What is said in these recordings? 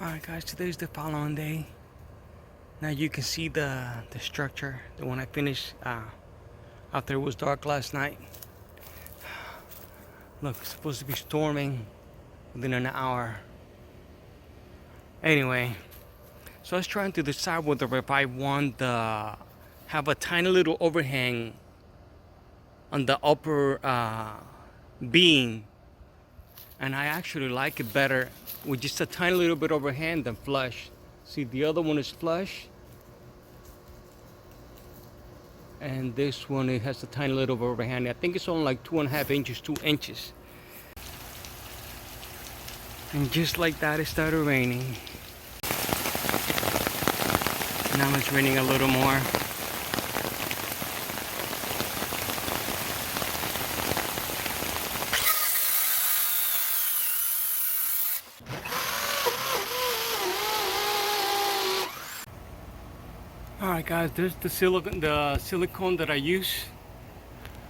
Alright guys, today's the following day. Now you can see the structure, the one I finished after it was dark last night. Look, it's supposed to be storming within an hour. Anyway, so I was trying to decide whether if I want to have a tiny little overhang on the upper beam, and I actually like it better with just a tiny little bit overhang than flush. See, the other one is flush, and this one, it has a tiny little overhang. I think it's only like 2.5 inches, 2 inches. And just like that, it started raining. Now it's raining a little more. Alright guys, there's the silicone that I use.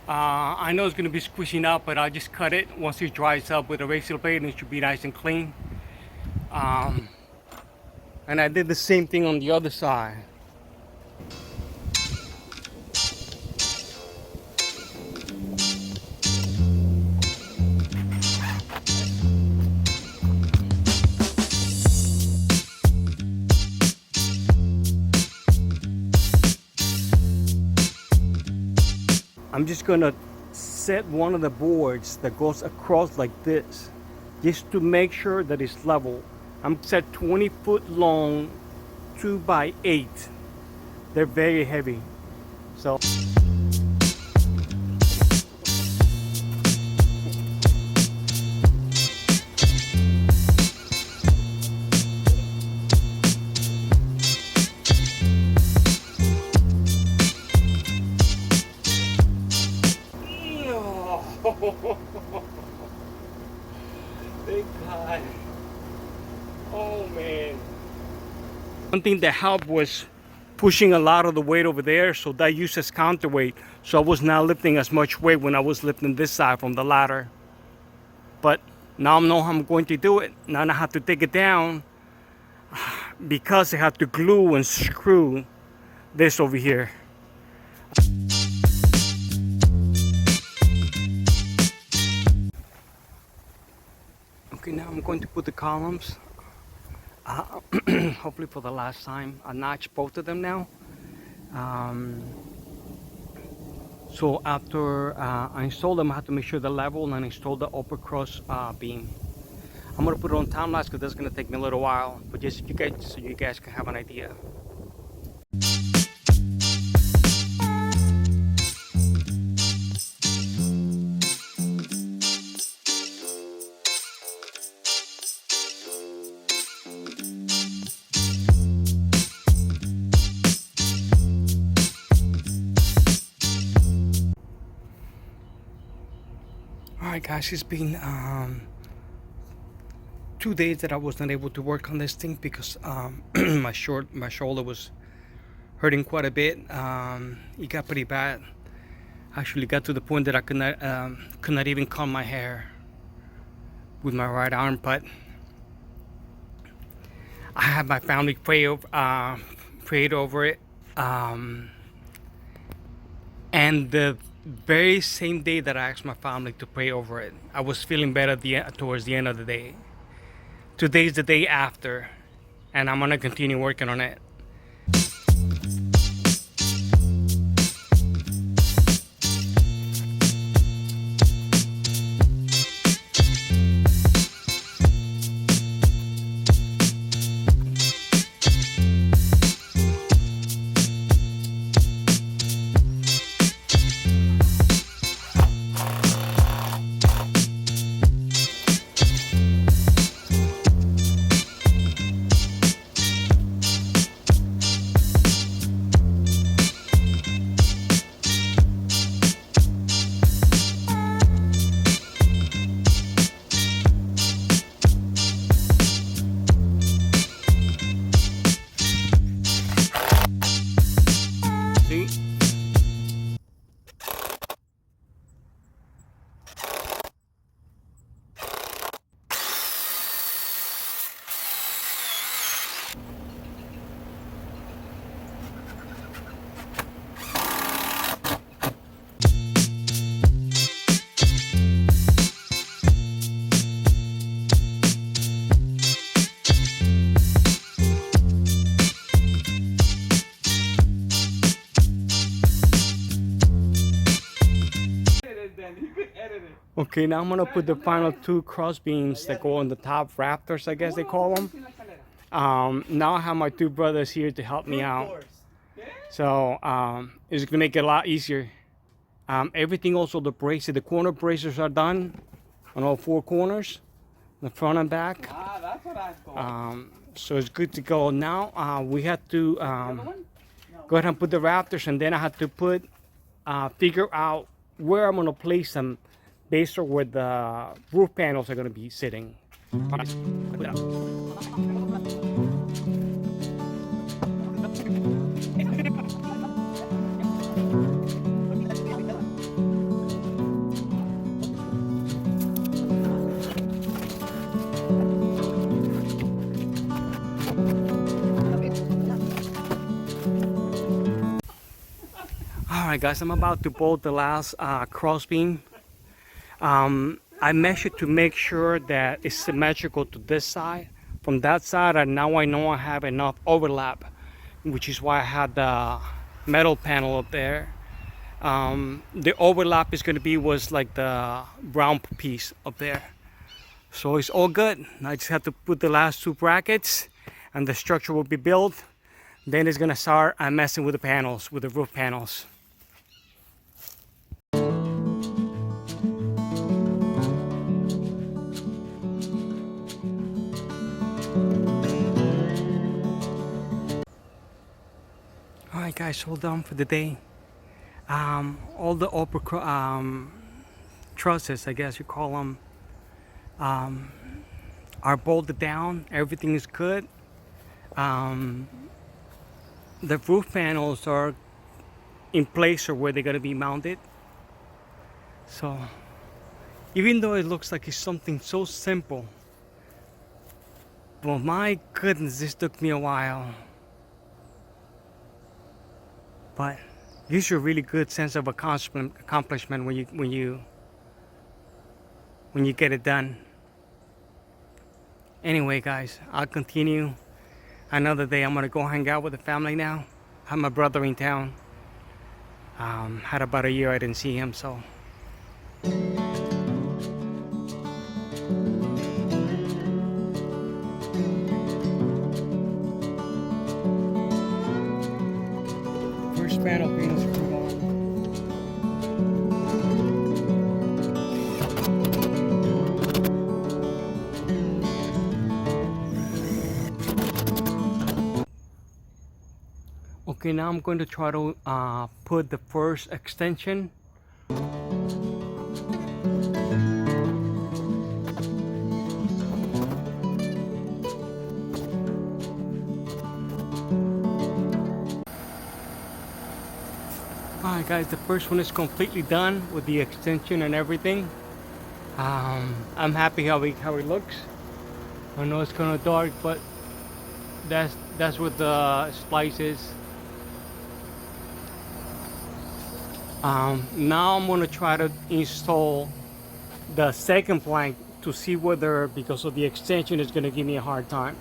I know it's going to be squishing out, but I'll just cut it once it dries up with a razor blade, and it should be nice and clean. And I did the same thing on the other side. I'm just gonna set one of the boards that goes across like this, just to make sure that it's level. I'm set 20-foot long, 2x8. They're very heavy, so. Big God. Oh man. One thing that helped was pushing a lot of the weight over there, so that used as counterweight. So I was not lifting as much weight when I was lifting this side from the ladder. But now I know how I'm going to do it. Now I have to take it down because I have to glue and screw this over here. Okay, now I'm going to put the columns, hopefully for the last time. I notched both of them now. So after I install them, I have to make sure they're level and install the upper cross beam. I'm going to put it on time lapse because that's going to take me a little while, but just so you guys can have an idea. Alright guys, it's been 2 days that I was not able to work on this thing because my shoulder was hurting quite a bit. It got pretty bad. Actually got to the point that I could not even comb my hair with my right arm. But I had my family prayed over it, and the very same day that I asked my family to pray over it, I was feeling better towards the end of the day. Today's the day after, and I'm gonna continue working on it. Okay, now I'm gonna put the final two cross beams that go on the top rafters, I guess they call them. Now I have my two brothers here to help me out. So it's gonna make it a lot easier. Everything also the braces, the corner braces are done on all four corners, the front and back. That's what I thought. So it's good to go. Now we have to go ahead and put the rafters, and then I have to put figure out where I'm gonna place them based on where the roof panels are gonna be sitting. Alright guys, I'm about to bolt the last cross beam. I measured to make sure that it's symmetrical to this side. From that side, and now I know I have enough overlap, which is why I had the metal panel up there. The overlap is going to be was like the brown piece up there. So it's all good. I just have to put the last two brackets and the structure will be built. Then it's going to start messing with the panels, with the roof panels. Alright guys, all done for the day. All the upper trusses, I guess you call them, are bolted down. Everything is good. The roof panels are in place or where they're going to be mounted. So even though it looks like it's something so simple, well, my goodness, this took me a while. But it gives you a really good sense of accomplishment when you get it done. Anyway, guys, I'll continue another day. I'm gonna go hang out with the family now. I have my brother in town. Had about a year I didn't see him, so. First panel being screwed on. Okay, now I'm going to try to put the first extension. Alright guys, the first one is completely done with the extension and everything. I'm happy how it looks. I know it's kind of dark, but that's what the splice is. Now I'm gonna try to install the second plank to see whether, because of the extension, it's gonna give me a hard time.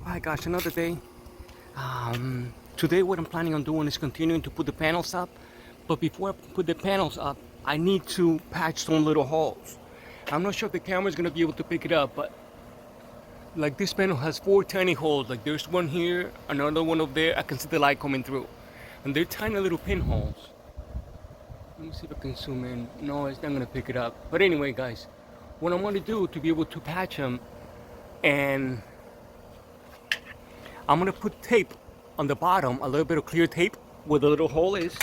Alright guys, another day. Today what I'm planning on doing is continuing to put the panels up. But before I put the panels up, I need to patch some little holes. I'm not sure if the camera is going to be able to pick it up, but like this panel has 4 tiny holes. Like there's one here, another one over there. I can see the light coming through. And they're tiny little pinholes. Let me see if I can zoom in. No, it's not going to pick it up. But anyway guys, what I'm going to do to be able to patch them, and I'm gonna put tape on the bottom, a little bit of clear tape where the little hole is.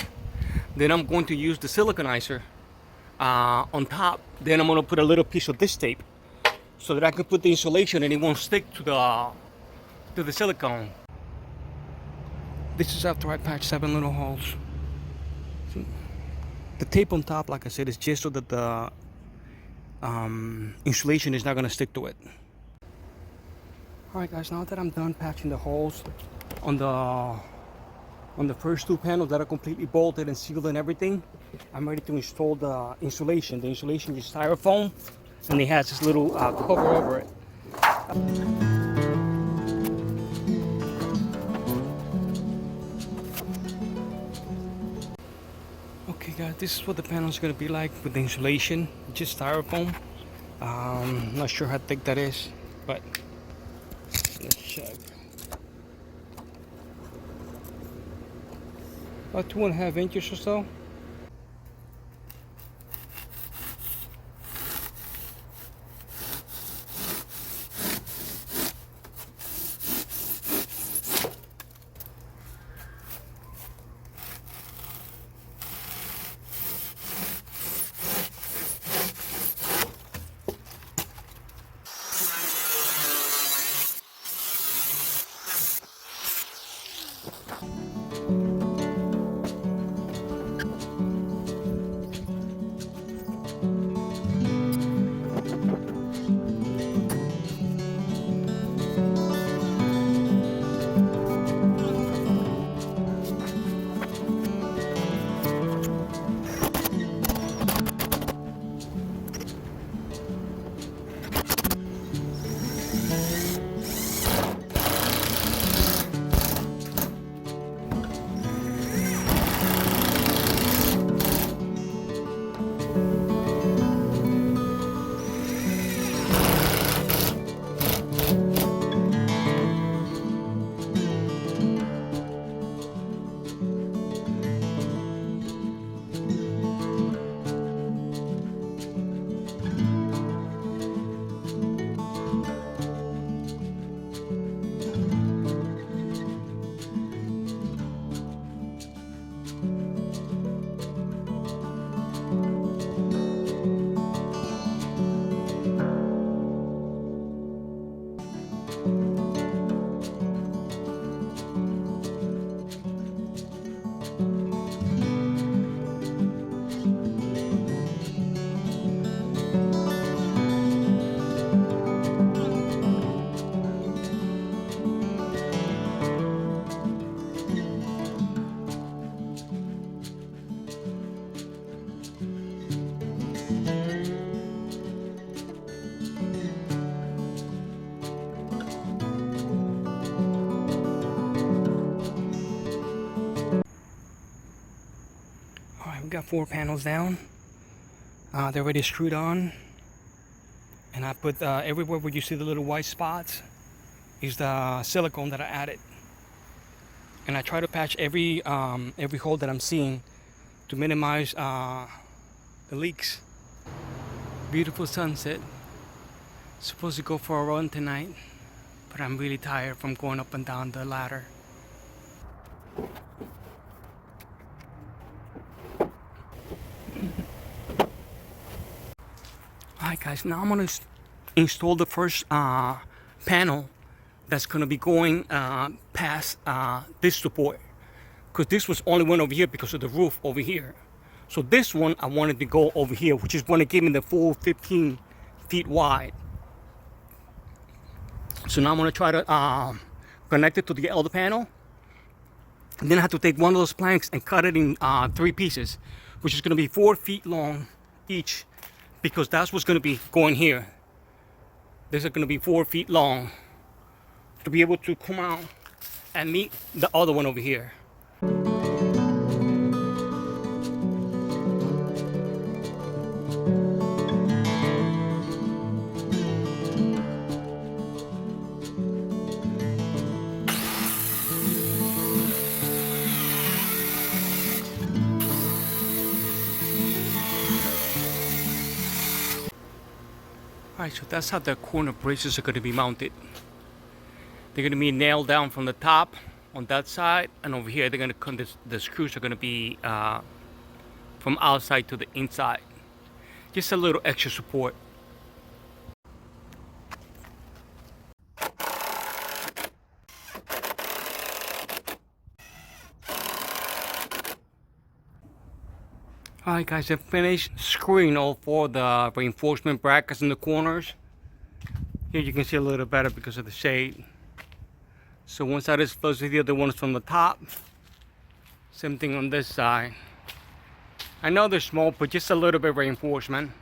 Then I'm going to use the siliconizer on top. Then I'm gonna put a little piece of this tape so that I can put the insulation and it won't stick to the silicone. This is after I patched 7 little holes. See? The tape on top, like I said, is just so that the insulation is not gonna stick to it. Alright guys, now that I'm done patching the holes on the On the first two panels that are completely bolted and sealed and everything, I'm ready to install the insulation. The insulation is styrofoam, and it has this little cover over it. Okay guys, this is what the panel is going to be like with the insulation. Just styrofoam. Not sure how thick that is, but let's check. About 2.5 inches or so. We got 4 panels down. They're already screwed on, and I put everywhere where you see the little white spots is the silicone that I added, and I try to patch every hole that I'm seeing to minimize the leaks. Beautiful sunset. Supposed to go for a run tonight, but I'm really tired from going up and down the ladder. Alright guys, now I'm going to install the first panel that's going to be going past this support, because this was only one over here because of the roof over here. So this one I wanted to go over here, which is going to give me the full 15 feet wide. So now I'm going to try to connect it to the other panel, and then I have to take one of those planks and cut it in 3 pieces, which is going to be 4 feet long each, because that's what's going to be going here. This is going to be 4 feet long to be able to come out and meet the other one over here. Alright, so that's how the corner braces are going to be mounted. They're going to be nailed down from the top on that side, and over here they're going to come. The screws are going to be from outside to the inside. Just a little extra support. Alright guys, I finished screwing all 4 the reinforcement brackets in the corners. Here you can see a little better because of the shade. So one side is flush with the other one is from the top. Same thing on this side. I know they're small, but just a little bit of reinforcement.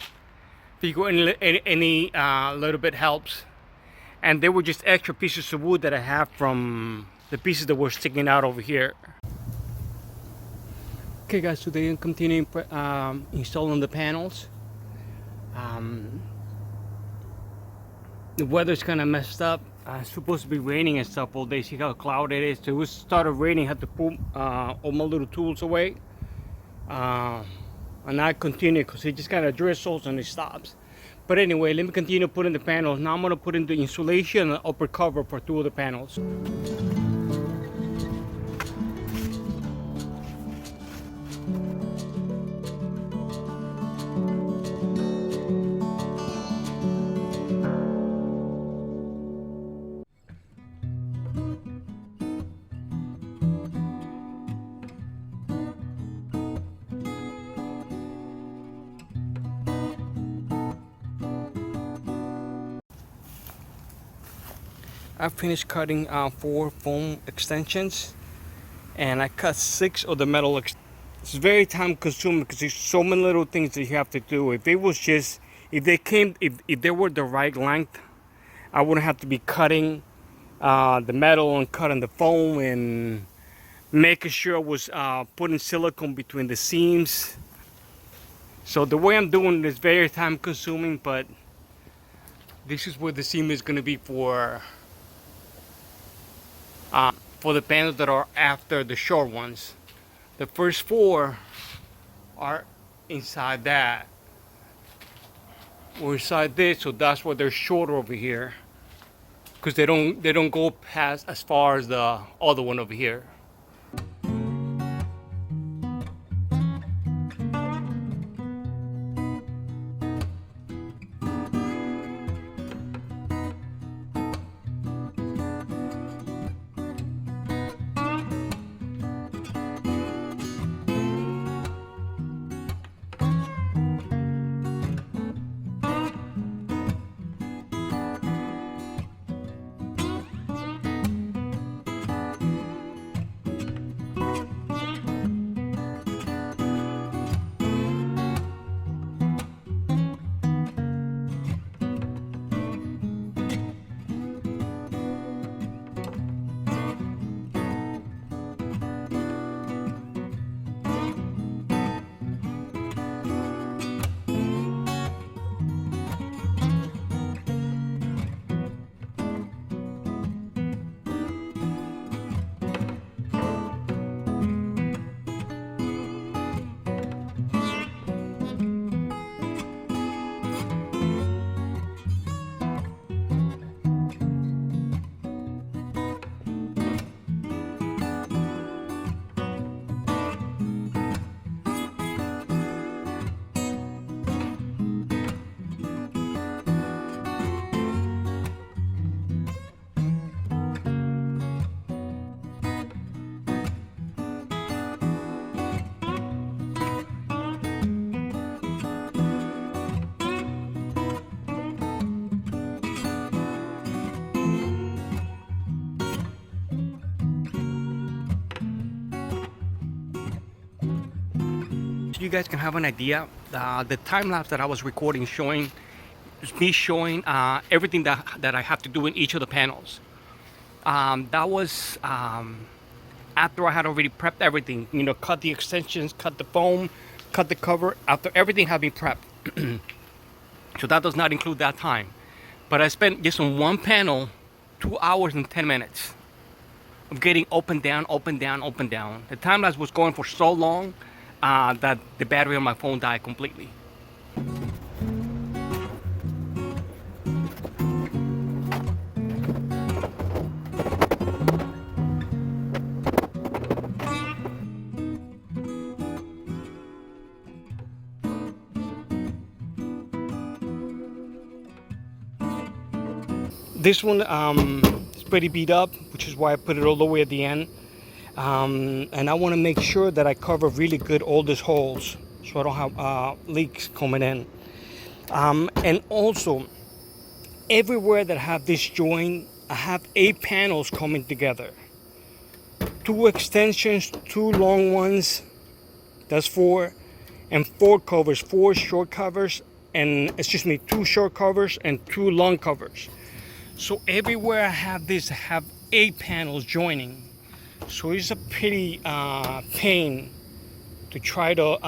If you go any little bit helps. And they were just extra pieces of wood that I have from the pieces that were sticking out over here. Okay guys, so they continue installing the panels. The weather's kind of messed up. It's supposed to be raining and stuff all day. See how cloudy it is. So it started raining. I had to pull all my little tools away. And I continue because it just kind of drizzles and it stops. But anyway, let me continue putting the panels. Now I'm going to put in the insulation and upper cover for 2 of the panels. I finished cutting 4 foam extensions, and I cut 6 of the metal. It's very time consuming because there's so many little things that you have to do. If it was just, if they were the right length, I wouldn't have to be cutting the metal and cutting the foam and making sure I was putting silicone between the seams. So the way I'm doing it is very time consuming, but this is where the seam is going to be for the panels that are after the short ones. The first 4 are inside that, or inside this, so that's why they're shorter over here, because they don't go past as far as the other one over here. You guys can have an idea. The time lapse that I was recording showing me showing everything that I have to do in each of the panels. That was after I had already prepped everything. You know, cut the extensions, cut the foam, cut the cover. After everything had been prepped, so that does not include that time. But I spent just on one panel 2 hours and 10 minutes of getting up and down, up and down, up and down. The time lapse was going for so long that the battery on my phone died completely. This one is pretty beat up, which is why I put it all the way at the end. And I want to make sure that I cover really good all these holes so I don't have leaks coming in. And also, everywhere that I have this joint, I have 8 panels coming together. 2 extensions, 2 long ones, that's 4, and 4 covers, 4 short covers, and excuse me, 2 short covers and 2 long covers. So everywhere I have this, I have 8 panels joining. So it's a pretty pain to try to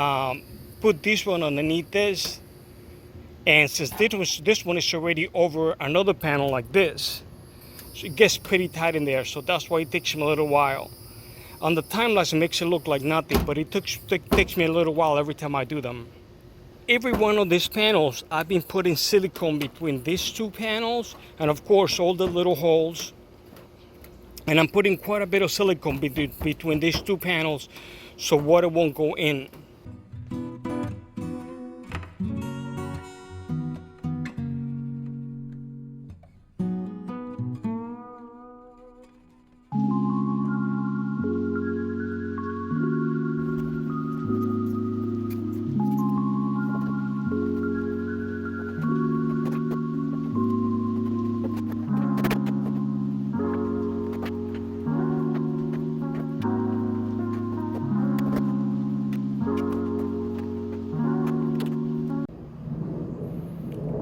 put this one underneath this. And since this one is already over another panel like this, so it gets pretty tight in there. So that's why it takes me a little while. On the time lapse, it makes it look like nothing, but it takes me a little while every time I do them. Every one of these panels, I've been putting silicone between these 2 panels, and of course all the little holes. And I'm putting quite a bit of silicone between these 2 panels so water won't go in.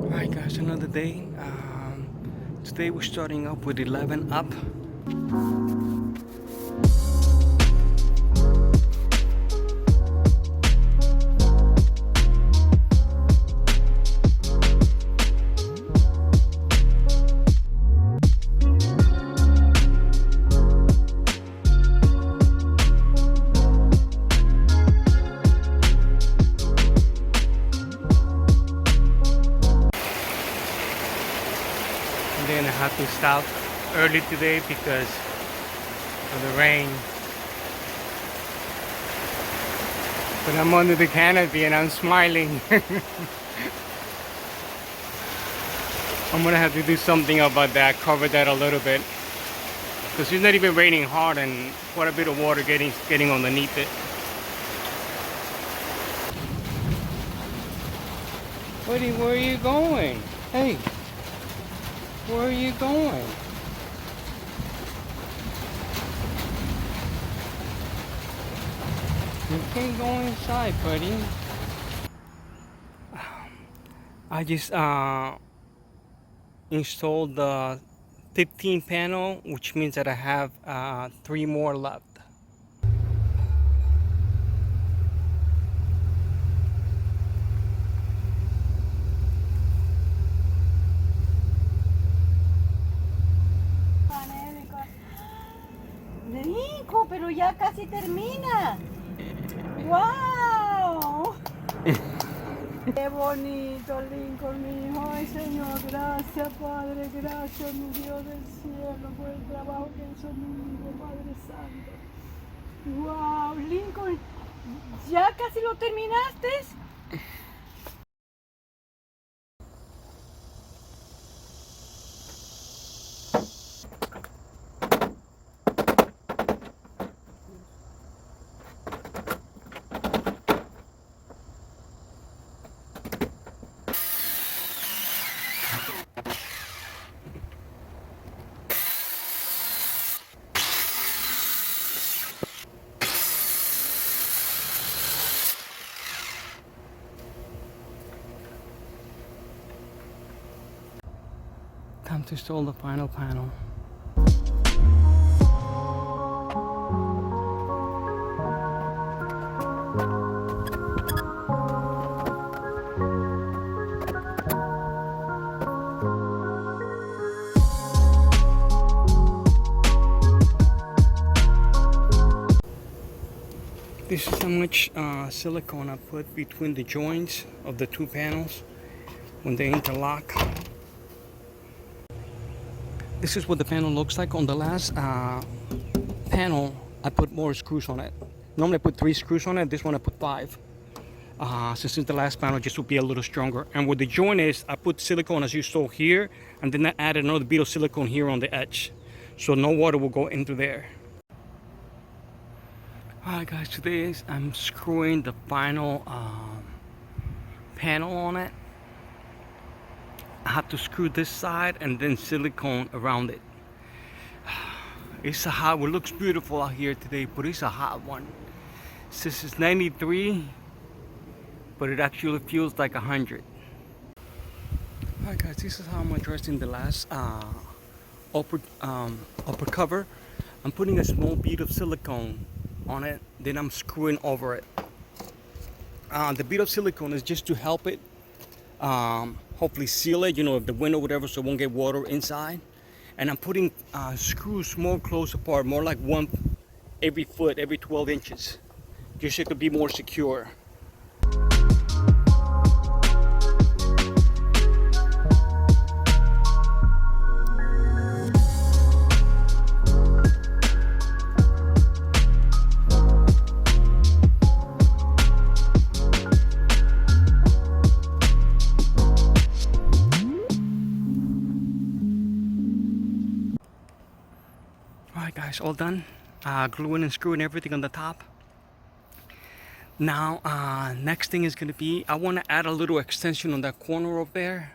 Alright guys, another day. Today we're starting up with 11 up. And then I had to stop early today because of the rain. But I'm under the canopy and I'm smiling. I'm gonna have to do something about that, cover that a little bit. Because it's not even raining hard and quite a bit of water getting underneath it. Buddy, where are you going? Hey. Where are you going? You can't go inside, buddy. I just installed the 15 panel, which means that I have 3 more left. Rico, pero ya casi termina. ¡Wow! ¡Qué bonito, Lincoln, mi hijo! ¡Ay, Señor! Gracias, Padre. Gracias, mi Dios del cielo, por el trabajo que hizo mi hijo, Padre Santo. ¡Wow! Lincoln, ¿ya casi lo terminaste? Time to install the final panel. This is how much silicone I put between the joints of the 2 panels when they interlock. This is what the panel looks like. On the last panel, I put more screws on it. Normally I put 3 screws on it. This one I put 5. Since it's the last panel, just to be a little stronger. And where the joint is, I put silicone as you saw here, and then I added another bit of silicone here on the edge, so no water will go into there. Alright guys, today I'm screwing the final panel on it. I have to screw this side and then silicone around it. It's a hot one. It looks beautiful out here today, but it's a hot one. This is 93, but it actually feels like 100. Alright guys, this is how I'm addressing the last upper cover. I'm putting a small bead of silicone on it, then I'm screwing over it. The bead of silicone is just to help it hopefully seal it, if the wind or whatever, so it won't get water inside. And I'm putting screws more close apart, more like one every foot, every 12 inches, just so it could be more secure. Alright guys, all done. Gluing and screwing everything on the top. Now, next thing is gonna be, I wanna add a little extension on that corner over there,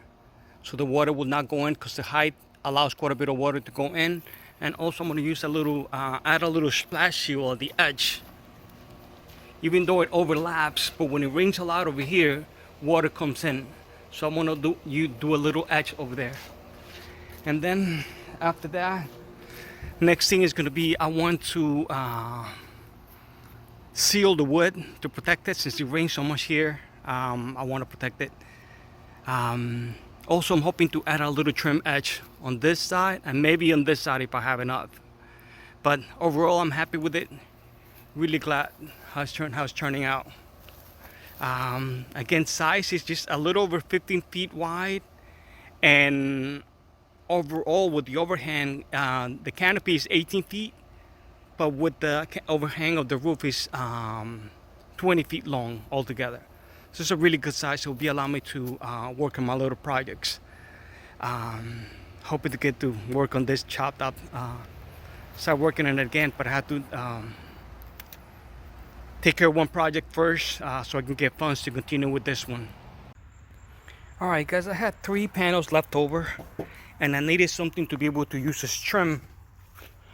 so the water will not go in, because the height allows quite a bit of water to go in. And also I'm gonna use a little, add a little splash seal at the edge. Even though it overlaps, but when it rains a lot over here, water comes in. So I'm gonna do a little edge over there. And then after that, next thing is going to be, I want to seal the wood to protect it since it rains so much here. I want to protect it. Also, I'm hoping to add a little trim edge on this side and maybe on this side if I have enough. But overall, I'm happy with it. Really glad how it's turning out. Again, size is just a little over 15 feet wide, and overall with the overhang, the canopy is 18 feet, but with the overhang of the roof is 20 feet long altogether. So it's a really good size. So it'll be allowing me to work on my little projects. Hoping to get to work on this chopped up, start working on it again, but I have to take care of one project first, so I can get funds to continue with this one. Alright guys, I had 3 panels left over, and I needed something to be able to use as trim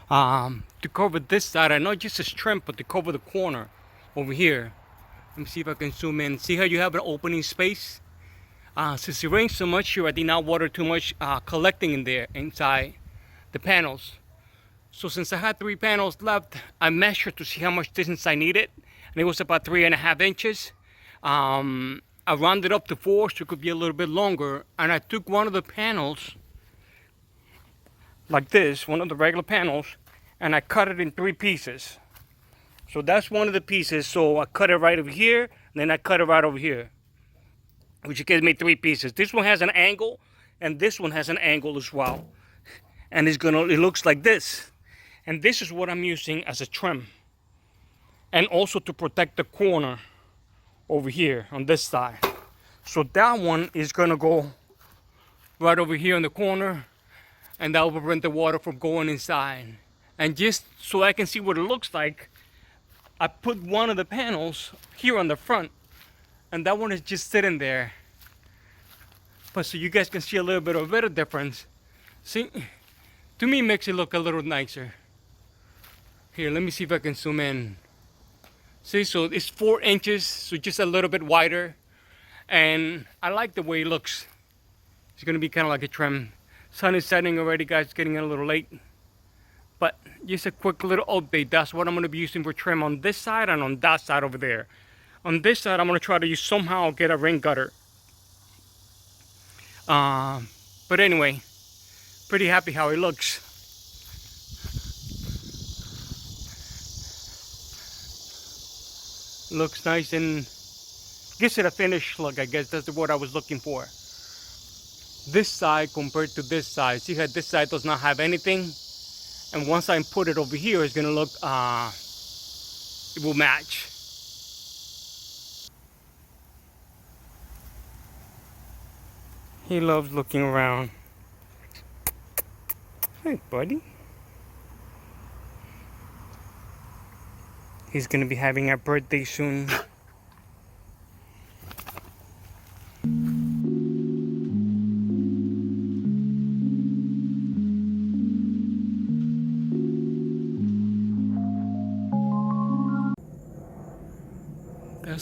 to cover this side, and not just as trim, but to cover the corner over here. Let me see if I can zoom in. See how you have an opening space? Since it rains so much here, I did not water too much collecting in there inside the panels. So since I had 3 panels left, I measured to see how much distance I needed, and it was about 3.5 inches. I rounded up to 4, so it could be a little bit longer, and I took one of the panels like this, one of the regular panels, and I cut it in 3 pieces. So that's one of the pieces. So I cut it right over here, and then I cut it right over here, which gives me 3 pieces. This one has an angle, and this one has an angle as well, and it looks like this. And this is what I'm using as a trim, and also to protect the corner over here on this side. So that one is gonna go right over here in the corner, and that will prevent the water from going inside. And just so I can see what it looks like, I put one of the panels here on the front, and that one is just sitting there. But so you guys can see a little bit of a better difference. See, to me it makes it look a little nicer. Here, let me see if I can zoom in. See, so it's 4 inches, so just a little bit wider. And I like the way it looks. It's gonna be kind of like a trim. Sun is setting already, guys. It's getting a little late. But just a quick little update. That's what I'm gonna be using for trim on this side and on that side over there. On this side, I'm gonna try to somehow get a rain gutter. But anyway, pretty happy how it looks. Looks nice and gives it a finished look. I guess that's the word I was looking for. This side compared to this side, see how this side does not have anything, and once I put it over here, it's gonna look it will match. He loves looking around. Hey buddy. He's gonna be having a birthday soon.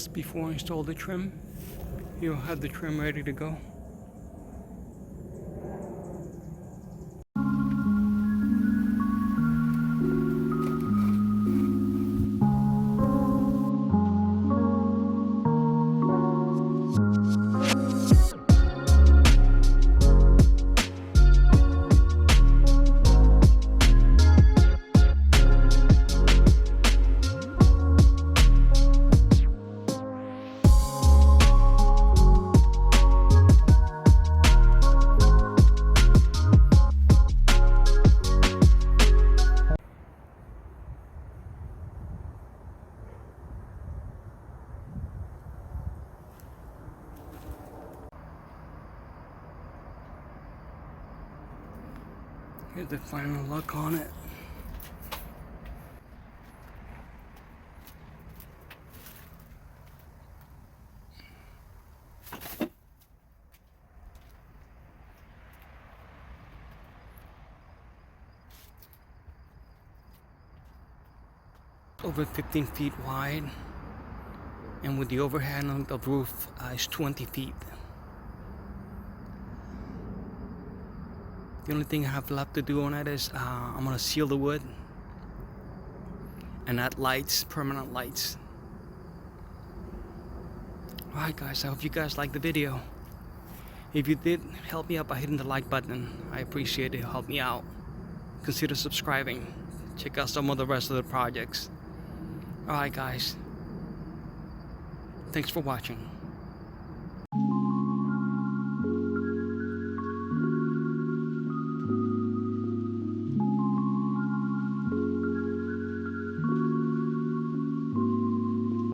just before I install the trim. You'll have the trim ready to go. Here's the final look on it. Over 15 feet wide, and with the overhang on the roof is 20 feet. The only thing I have left to do on it is I'm gonna seal the wood and add lights, permanent lights. Alright guys, I hope you guys liked the video. If you did, help me out by hitting the like button. I appreciate it, help me out. Consider subscribing. Check out some of the rest of the projects. Alright guys, thanks for watching.